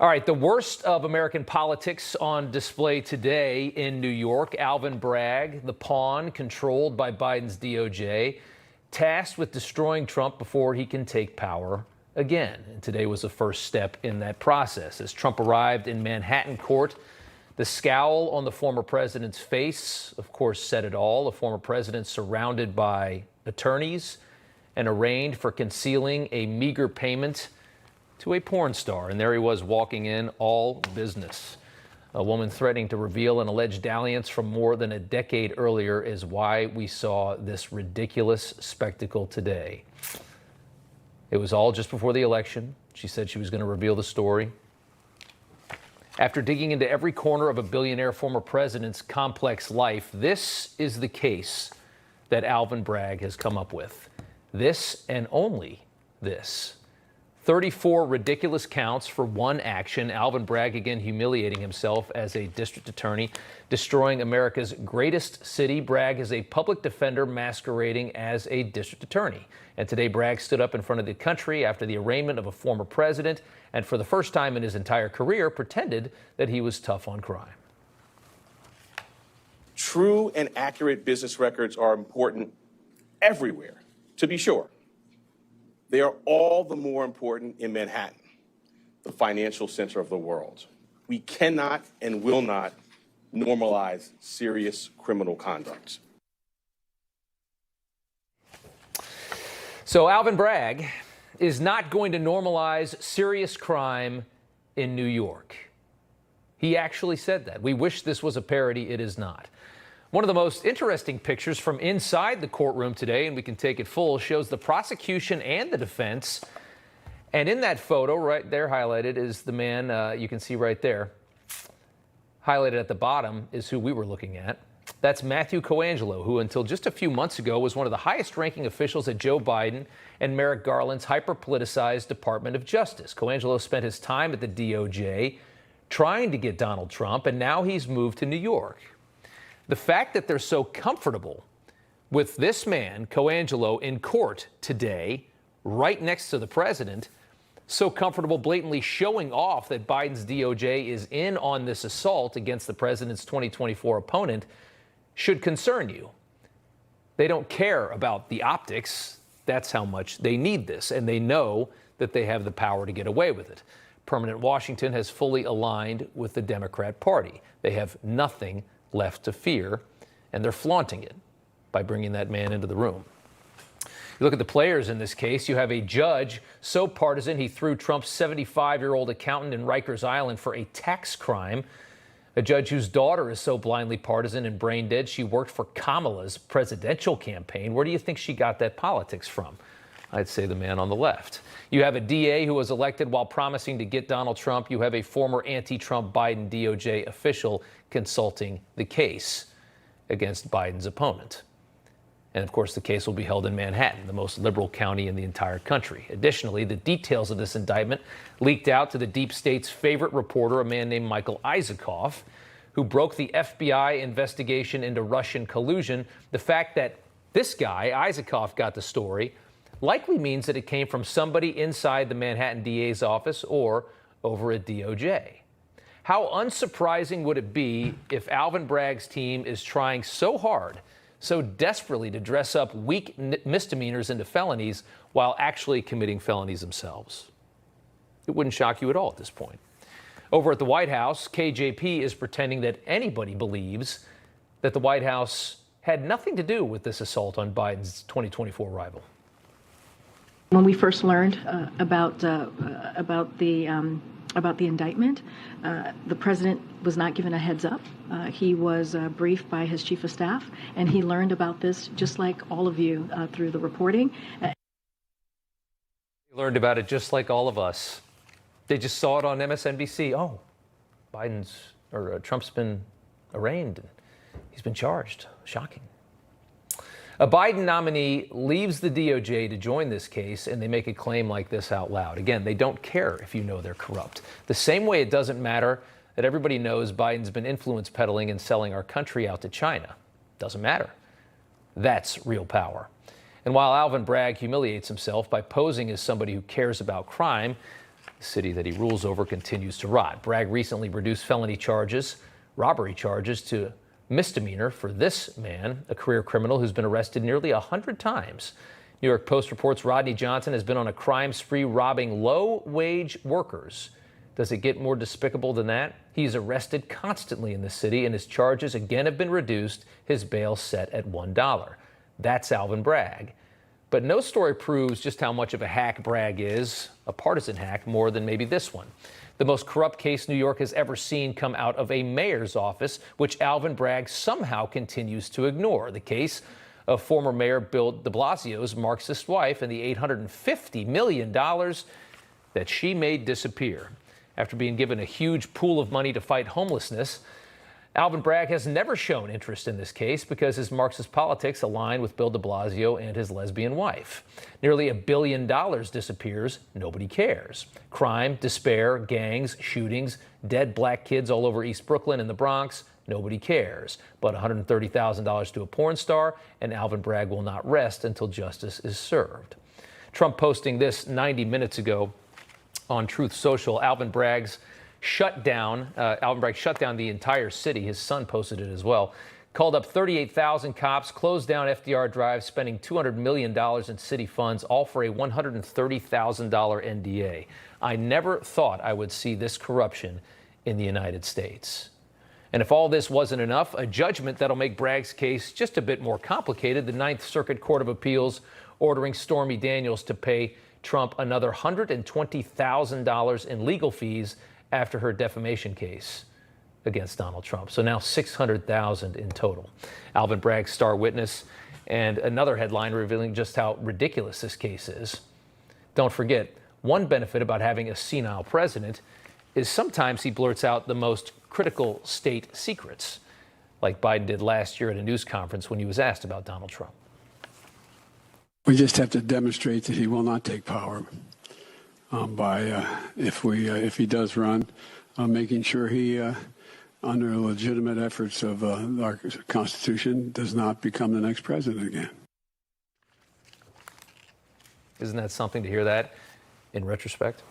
All right, the worst of American politics on display today in New York. Alvin Bragg, the pawn controlled by Biden's DOJ, tasked with destroying Trump before he can take power again. And today was the first step in that process. As Trump arrived in Manhattan court, the scowl on the former president's face, of course, said it all. The former president surrounded by attorneys and arraigned for concealing a meager payment to a porn star. And there he was walking in, all business. A woman threatening to reveal an alleged dalliance from more than a decade earlier is why we saw this ridiculous spectacle today. It was all just before the election. She said she was going to reveal the story. After digging into every corner of a billionaire former president's complex life, this is the case that Alvin Bragg has come up with. This and only this. 34 ridiculous counts for one action. Alvin Bragg again humiliating himself as a district attorney, destroying America's greatest city. Bragg is a public defender masquerading as a district attorney. And today Bragg stood up in front of the country after the arraignment of a former president and for the first time in his entire career pretended that he was tough on crime. True and accurate business records are important everywhere, to be sure. They are all the more important in Manhattan, the financial center of the world. We cannot and will not normalize serious criminal conduct. So Alvin Bragg is not going to normalize serious crime in New York. He actually said that. We wish this was a parody. It is not. One of the most interesting pictures from inside the courtroom today, and we can take it full, shows the prosecution and the defense. And in that photo right there highlighted is the man you can see right there. Highlighted at the bottom is who we were looking at. That's Matthew Coangelo, who until just a few months ago was one of the highest ranking officials at Joe Biden and Merrick Garland's hyper-politicized Department of Justice. Coangelo spent his time at the DOJ trying to get Donald Trump, and now he's moved to New York. The fact that they're so comfortable with this man, Coangelo, in court today, right next to the president, so comfortable blatantly showing off that Biden's DOJ is in on this assault against the president's 2024 opponent, should concern you. They don't care about the optics. That's how much they need this, and they know that they have the power to get away with it. Permanent Washington has fully aligned with the Democrat Party. They have nothing left to fear, and they're flaunting it by bringing that man into the room. You look at the players in this case. You have a judge so partisan he threw Trump's 75-year-old accountant in Rikers Island for a tax crime. A judge whose daughter is so blindly partisan and brain dead she worked for Kamala's presidential campaign. Where do you think she got that politics from? I'd say the man on the left. You have a DA who was elected while promising to get Donald Trump. You have a former anti-Trump Biden DOJ official consulting the case against Biden's opponent. And of course, the case will be held in Manhattan, the most liberal county in the entire country. Additionally, the details of this indictment leaked out to the deep state's favorite reporter, a man named Michael Isikoff, who broke the FBI investigation into Russian collusion. The fact that this guy, Isikoff, got the story likely means that it came from somebody inside the Manhattan DA's office or over at DOJ. How unsurprising would it be if Alvin Bragg's team is trying so hard, so desperately to dress up weak misdemeanors into felonies while actually committing felonies themselves? It wouldn't shock you at all at this point. Over at the White House, KJP is pretending that anybody believes that the White House had nothing to do with this assault on Biden's 2024 rival. When we first learned about the indictment, the president was not given a heads up. He was briefed by his chief of staff, and he learned about this just like all of you through the reporting. He learned about it just like all of us. They just saw it on MSNBC. Oh, Trump's been arraigned and he's been charged. Shocking. A Biden nominee leaves the DOJ to join this case, and they make a claim like this out loud. Again, they don't care if you know they're corrupt. The same way it doesn't matter that everybody knows Biden's been influence peddling and selling our country out to China. Doesn't matter. That's real power. And while Alvin Bragg humiliates himself by posing as somebody who cares about crime, The city that he rules over continues to rot. Bragg recently reduced felony charges, robbery charges, to misdemeanor for this man, a career criminal who's been arrested nearly 100 times. New York Post reports Rodney Johnson has been on a crime spree robbing low-wage workers. Does it get more despicable than that? He's arrested constantly in the city, and his charges again have been reduced, his bail set at $1. That's Alvin Bragg. But no story proves just how much of a hack Bragg is, a partisan hack, more than maybe this one. The most corrupt case New York has ever seen come out of a mayor's office, which Alvin Bragg somehow continues to ignore. The case of former Mayor Bill de Blasio's Marxist wife and the $850 million that she made disappear. After being given a huge pool of money to fight homelessness, Alvin Bragg has never shown interest in this case because his Marxist politics align with Bill de Blasio and his lesbian wife. Nearly $1 billion disappears. Nobody cares. Crime, despair, gangs, shootings, dead black kids all over East Brooklyn and the Bronx. Nobody cares. But $130,000 to a porn star, and Alvin Bragg will not rest until justice is served. Trump posting this 90 minutes ago on Truth Social. Alvin Bragg shut down the entire city. His son posted it as well. Called up 38,000 cops, closed down FDR Drive, spending $200 million in city funds, all for a $130,000 NDA. I never thought I would see this corruption in the United States. And if all this wasn't enough, a judgment that'll make Bragg's case just a bit more complicated. The Ninth Circuit Court of Appeals ordering Stormy Daniels to pay Trump another $120,000 in legal fees after her defamation case against Donald Trump. So now $600,000 in total. Alvin Bragg's star witness, and another headline revealing just how ridiculous this case is. Don't forget, one benefit about having a senile president is sometimes he blurts out the most critical state secrets, like Biden did last year at a news conference when he was asked about Donald Trump. We just have to demonstrate that he will not take power if he does run, making sure he, under legitimate efforts of our Constitution, does not become the next president again. Isn't that something to hear that in retrospect?